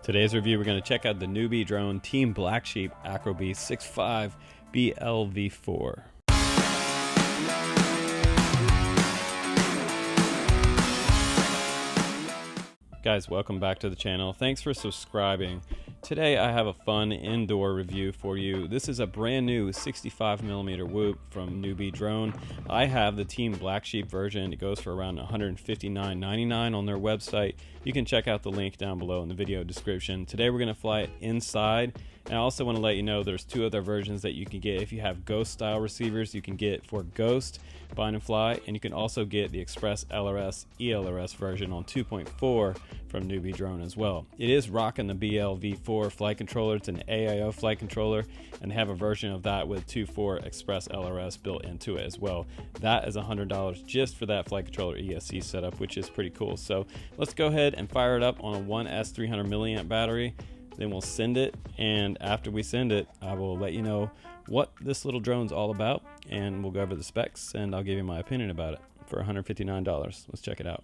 Today's review, we're going to check out the NewBeeDrone Team Black Sheep AcroBee65 BLV4. Guys, welcome back to the channel. Thanks for subscribing. Today I have a fun indoor review for you. This is a brand new 65mm whoop from NewBeeDrone. I have the Team Black Sheep version. It goes for around $159.99 on their website. You can check out the link down below in the video description. Today we're going to fly it inside. And I also want to let you know there's two other versions that you can get. If you have Ghost style receivers, you can get for Ghost, Bind and Fly, and you can also get the Express LRS ELRS version on 2.4 from NewBeeDrone as well. It is rocking the BLV4 flight controller. It's an AIO flight controller, and they have a version of that with 2.4 Express LRS built into it as well. That is $100 just for that flight controller ESC setup, which is pretty cool. So let's go ahead and fire it up on a 1S 300 milliamp battery. Then we'll send it, and after we send it, I will let you know what this little drone's all about, and we'll go over the specs, and I'll give you my opinion about it for $159. Let's check it out.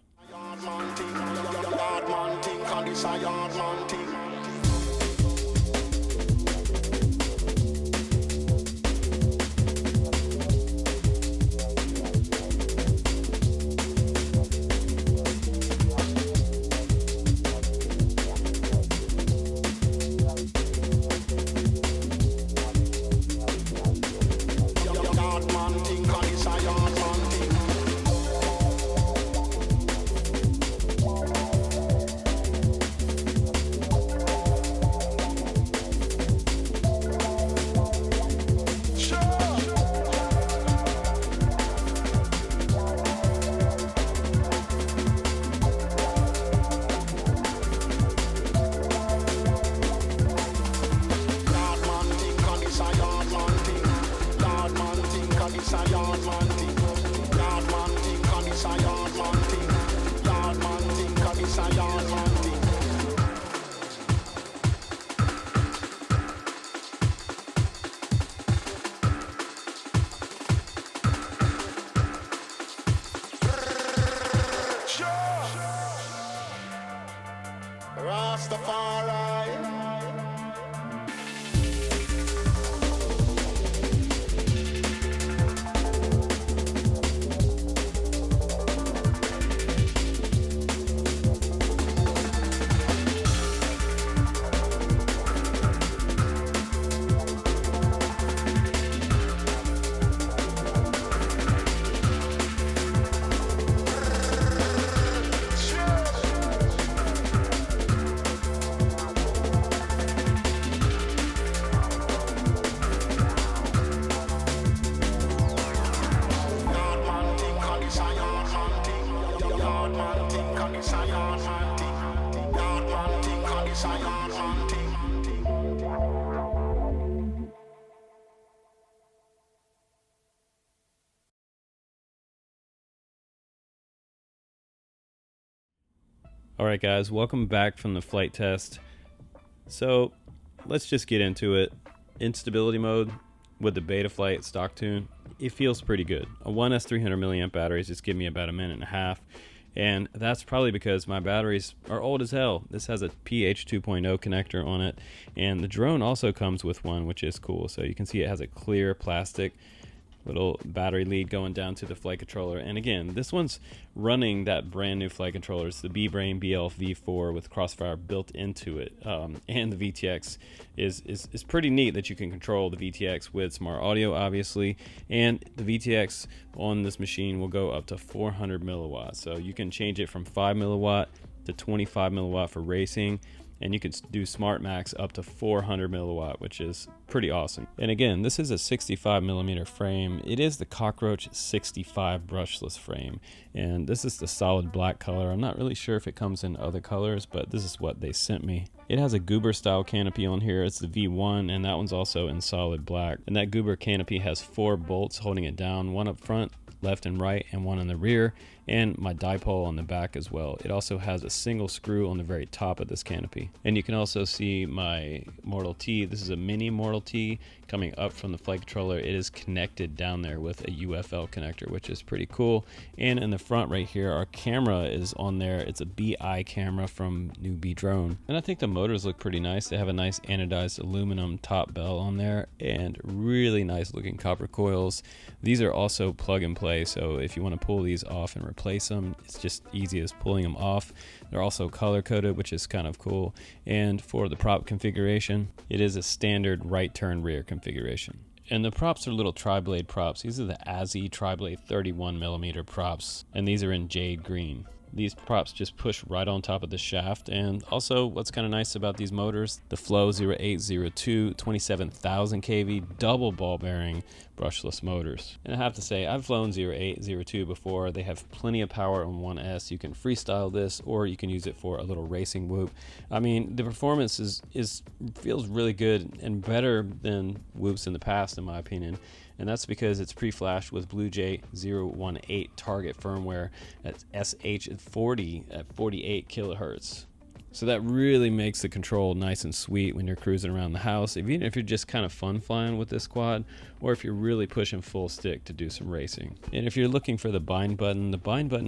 Alright guys, welcome back from the flight test. So let's just get into it. Instability mode with the Betaflight stock tune, it feels pretty good. A 1S 300 milliamp batteries just give me about a minute and a half, and that's probably because my batteries are old as hell. This has a PH 2.0 connector on it, and the drone also comes with one, which is cool. So you can see it has a clear plastic little battery lead going down to the flight controller. And again, this one's running that brand new flight controller. It's the BeeBrain BLV4 with Crossfire built into it, and the VTX is pretty neat that you can control the VTX with smart audio, obviously, and the VTX on this machine will go up to 400 milliwatts. So you can change it from 5 milliwatt to 25 milliwatt for racing, and you can do Smart Max up to 400 milliwatt, which is pretty awesome. And again, this is a 65mm frame. It is the Cockroach 65 brushless frame, and this is the solid black color. I'm not really sure if it comes in other colors, but this is what they sent me. It has a Goober style canopy on here. It's the V1, and that one's also in solid black. And that Goober canopy has 4 bolts holding it down, one up front, left and right and one in the rear, and my dipole on the back as well. It also has a single screw on the very top of this canopy. And you can also see my Mortal T. This is a mini Mortal T coming up from the flight controller. It is connected down there with a UFL connector, which is pretty cool. And in the front right here, our camera is on there. It's a BI camera from NewBeeDrone. And I think the motors look pretty nice. They have a nice anodized aluminum top bell on there and really nice looking copper coils. These are also plug and play, so if you want to pull these off and replace them, it's just easy as pulling them off. They're also color coded, which is kind of cool. And for the prop configuration, it is a standard right turn rear configuration. And the props are little tri-blade props. These are the ASI tri-blade 31mm props, and these are in jade green. These props just push right on top of the shaft. And also what's kind of nice about these motors, the Flow 0802 27,000 kV double ball bearing brushless motors. And I have to say, I've flown 0802 before. They have plenty of power on 1S. You can freestyle this, or you can use it for a little racing whoop. I mean, the performance feels really good and better than whoops in the past, in my opinion. And that's because it's pre-flashed with BlueJ018 target firmware at SH40 at 48 kilohertz. So that really makes the control nice and sweet when you're cruising around the house, even if you're just kind of fun flying with this quad, or if you're really pushing full stick to do some racing. And if you're looking for the bind button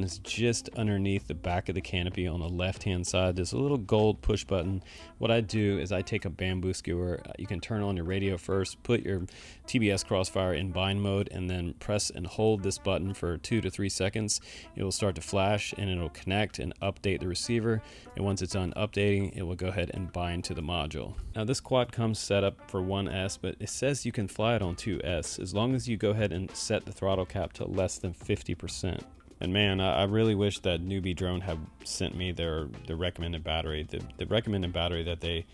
is just underneath the back of the canopy on the left hand side. There's a little gold push button. What I do is I take a bamboo skewer. You can turn on your radio first, put your TBS Crossfire in bind mode, and then press and hold this button for 2 to 3 seconds. It will start to flash and it'll connect and update the receiver. And once it's done updating, it will go ahead and bind to the module. Now this quad comes set up for 1S, but it says you can fly it on 2S as long as you go ahead and set the throttle cap to less than 50%. And man, I really wish that NewBeeDrone had sent me the recommended battery. The recommended battery that they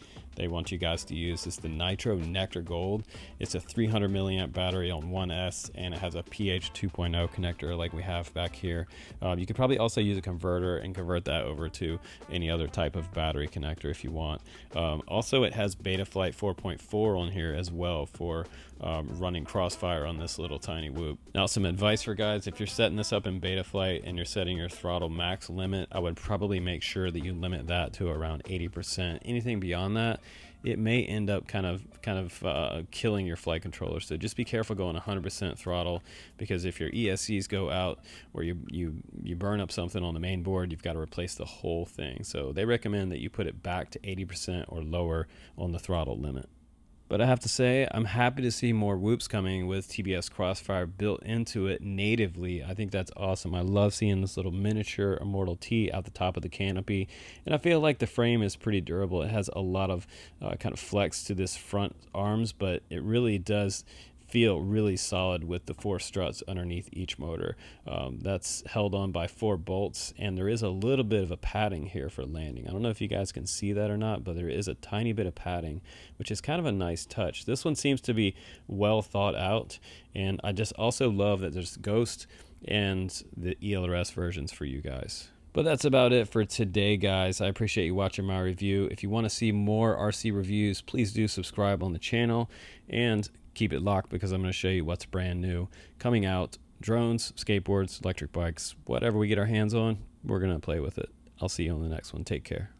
want you guys to use is the Nitro Nectar Gold. It's a 300 milliamp battery on 1S, and it has a pH 2.0 connector like we have back here. You could probably also use a converter and convert that over to any other type of battery connector if you want. Also, it has Betaflight 4.4 on here as well for running Crossfire on this little tiny whoop. Now, some advice for guys: if you're setting this up in Betaflight and you're setting your throttle max limit, I would probably make sure that you limit that to around 80%. Anything beyond that, it may end up kind of killing your flight controller. So just be careful going 100% throttle, because if your ESCs go out or you burn up something on the main board, you've got to replace the whole thing. So they recommend that you put it back to 80% or lower on the throttle limit. But I have to say, I'm happy to see more whoops coming with TBS Crossfire built into it natively. I think that's awesome. I love seeing this little miniature Immortal T at the top of the canopy. And I feel like the frame is pretty durable. It has a lot of kind of flex to this front arms, but it really does feel really solid with the 4 struts underneath each motor. That's held on by 4 bolts, and there is a little bit of a padding here for landing. I don't know if you guys can see that or not, but there is a tiny bit of padding, which is kind of a nice touch. This one seems to be well thought out, and I just also love that there's Ghost and the ELRS versions for you guys. But that's about it for today, guys. I appreciate you watching my review. If you want to see more RC reviews, please do subscribe on the channel and keep it locked, because I'm going to show you what's brand new coming out. Drones, skateboards, electric bikes, whatever we get our hands on, we're going to play with it. I'll see you on the next one. Take care.